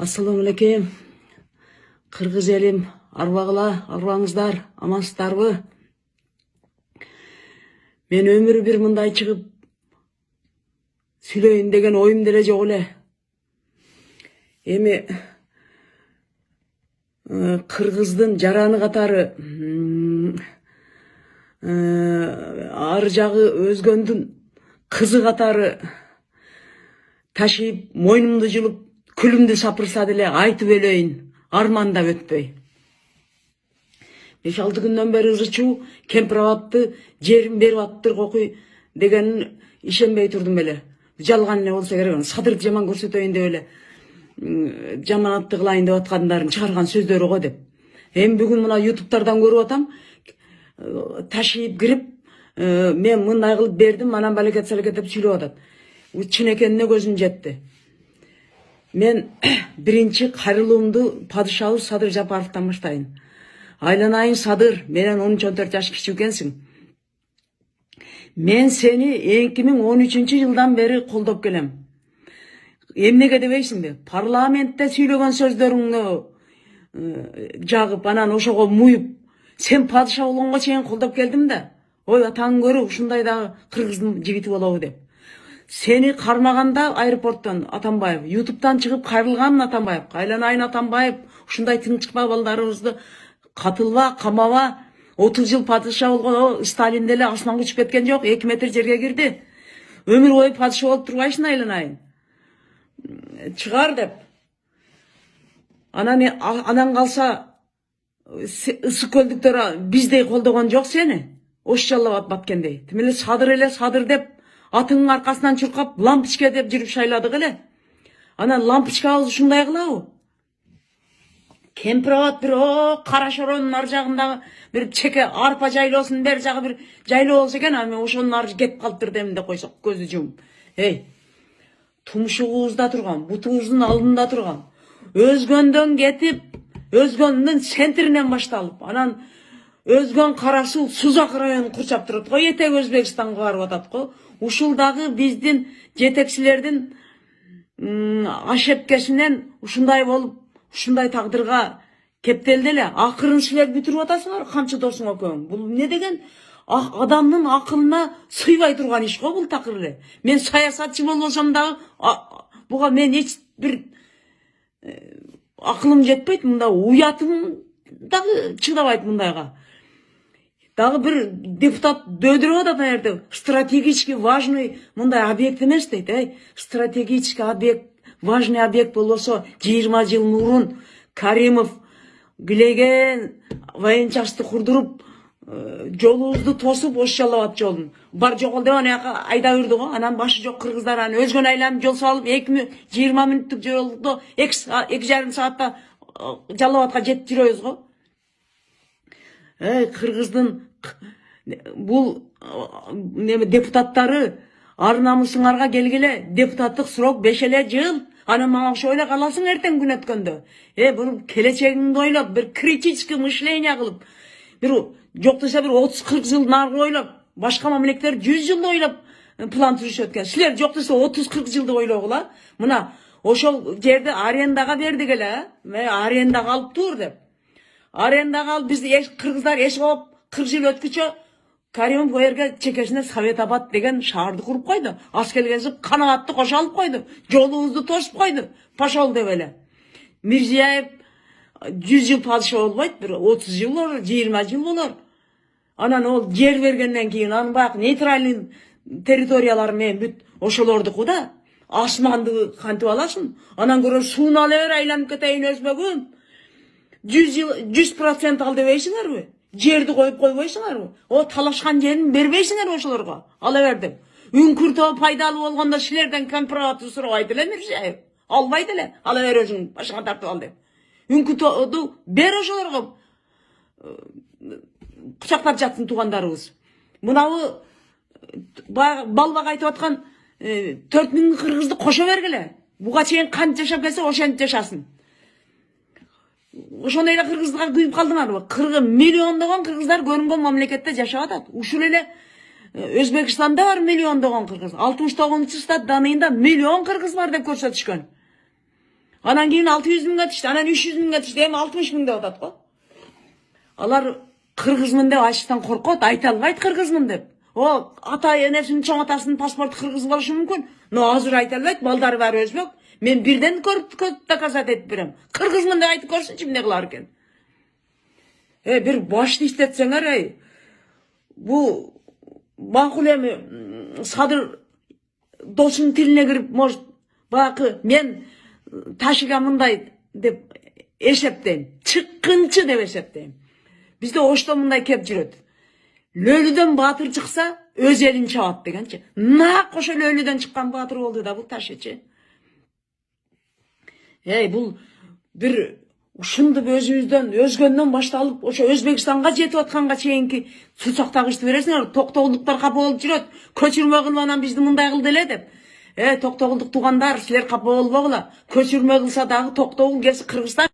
Assalamu alaikum. Kırgız elim, arvağыңızдар, amansыздарбы? Men ömürü bir mындай çıkıp сүйлөйүн деген oyum деле жок эле. Эми Кыргыздын жараны катары ар жагы өзгөндүн кызы катары ташыйып, мойнумду жылып, күлүмдү сапырса деле айтып өлөйүн, армандап өтпөй. 5-6 күндөн бери ызычуу Кемпирабадты жерин берип аттыр кокуй дегенин ишенбей турдум эле. Жалган эле болсо керек, садырды жаман көрсөтөйүн деп эле жаманатты кылайын деп аткандарын чыгарган сөздөрү го деп. Эми бүгүн мына ютубтардан көрүп атам, ташыйып кирип, мен мындай кылып бердим, анан балекет салекет деп сүйлөп атат. Чын экенине көзүм жетти. Мен биринчи кайрылуумду падышабыз Садыр Жапаровдон баштайын. Айланайын Садыр, менен 13-14 жаш кичүү экенсиң. Мен сени 2013-жылдан бери колдоп келем. Эмнеге дебейсиңби? Парламентте сүйлөгөн сөздөрүңнү жагып, анан ошого муюп, сен падыша болгонго чейин колдоп келдим да. Ой, атаң көрүп, ушундай да кыргыздын жигити болобу деп. Seni karmaganda aeroporttan Atambayev, YouTube'dan çıkıp kayrılgan Atambayev, Айланайын Atambayev, ушундай тынчыкпа балдарыбызды катылба, камаба, 30 жыл падыша болгон, о Сталин деле асманга учуп кеткен жок, 2 метр жерге кирди. Өмүр бою падыша болуп турбайсың Айланайын. Чыгар деп. Анан калса ысык көлдүктөр биздей колдогон жок сени. Ош жаллап баткендей. Тим эле Садыр деп атыңın аркасынан чуркап, лампочка деп жүрүп шайладык эле. Анан лампочкабыз ушундай кылабы? Кемпирабад бир кара шоронун ар жагындагы бир чеке арпа жайлоосунун бер жагы бир жайлоо болсо экен, аны ошонун ары кетип калыптыр демин деп койсок, көзү жумуп. Эй, тумшугубузда турган, бутубуздун алдында турган, өзгөндөн кетип, өзгөндүн центринен башталып, анан өзгөн кара суу Сузак районун курчап турат го, этеги Өзбекстанга барып атат го. Ушулдагы биздин жетекчилердин ашепкесинен ушундай болуп, ушундай тагдырга кептелди эле. Акырын силер бүтүрүп атасыңар, камчы досуң экөөң. Бул эмне деген адамдын акылына сыйбай турган иш го бул такыр эле. Мен саясатчы болбосом дагы буга мен эч бир акылым жетпейт, мында уятым дагы чыдабайт мындайга. Дагы бир депутат дөйдүрүп атат жерде. Стратегически важный мындай объект эмес дейт, стратегический объект, важный объект болбосо 20 жыл мурун Каримов килеген военчасты курдуруп, жолубузду тосуп, Ош Жалал Абад жолун бар жокол деп ана айдап жүрдү го. Анан башы жок кыргыздар аны өзгөнө айланып жол салып, 20 мүнөттүк жолду 2,5 саатта Жалал Абадка жетип жүрөбүз го. Кыргыздын бул депутаттары ар намысыңарга келгиле, депутаттык срок 5 эле жыл. Анан мага ошо эле каласың эртең күн өткөндө. Бул келечегиңди ойлоп, бир критический мышление кылып, бир жок десе бир 30-40 жыл наргы ойлоп, башка мамлекеттер 100 жылды ойлоп план түзүшөт экен. Силер жок десе 30-40 жылды ойлогула. Мына ошол жерди арендага бердик эле, арендага алып тур деп. Арендага алып биз кыргыздар эш кылып 40 жыл өткүчө Каримов бу жерге чекесине Совет Абад деген шаарды куруп койду. Ас келгенсип канагатты кошо алып койду. Жолубузду тосуп койду. Пошол деп эле. Мирзияев 100 жыл падыша болбойт, бир 30 жыл болор, 20 жыл болор. Анан ол жер бергенден кийин анын баягы нейтральный территориялар менен бүт ошолордуку да. Асманды кантип аласың? Анан көрө сууну ала бер, айланып кетейин өзбөгүм. 100% ал дебейсиңерби? Жерди коюп койбойсуңарбы? О талашкан жерин бербейсиңер ошолорго. Ала бер деп. Үңкүртөө пайдалуу болгондо силерден Кемпирабадты сурабайт эле Мирзияев. Албайт эле. Ала бер өзүң башыңа тартып ал деп. Үңкүртөөдү бер ошолорго. Кучактап жатсын туугандарыбыз. Мынабы балбак айтып аткан 4000 кыргызды кошо бергиле. Буга чейин канча жашап келсе ошентип жашасын. Ошондой эле кыргызга күйүп калдыңарбы? Миллиондогон кыргыздар көрүнгөн мамлекетте жашап атат. Ушул эле Өзбекстанда бар миллиондогон кыргыз. 69-стат даныйында миллион кыргыз бар деп көрсөтүшкөн. Анан кийин 600 миңге түштү, анан 300 миңге түштү, эми 60 миң деп атат го. Алар кыргызмын деп ачыктан коркот, айта албайт кыргызмын деп. О, ата энесинин, чоң атасынын паспорту кыргыз болушу мүмкүн. Но азыр айта албайт, балдары баары өзбек. Мен бирден көрүп доказать этип берем. Кыргызмын деп айтып көрсүнчү эмне кылар экен. Бир башты иштетсеңер, бу макул эми Садыр досунун тилине кирип, может, бакы мен ташыга мындай деп эсептейм. Чыккынчы деп эсептейм. Бизде ошто мындай кеп жүрөт. Лөлүдөн баатыр чыкса, өз элин чабат дегенчи. Нак ошо лөлүдөн чыккан баатыр болду да бул ташычы. Бул бир ушундуп өзүбүздөн, өзгөндөн башталып, ошо Өзбекстанга жетип атканга чейинки сусактагычты бересиңер, токтогулдуктар капа болуп жүрөт. Көчүрмө кылып анан бизди мындай кылды эле деп. Токтогулдук туугандар, силер капа болбогула. Көчүрмө кылса дагы токтогул келсе Кыргызстан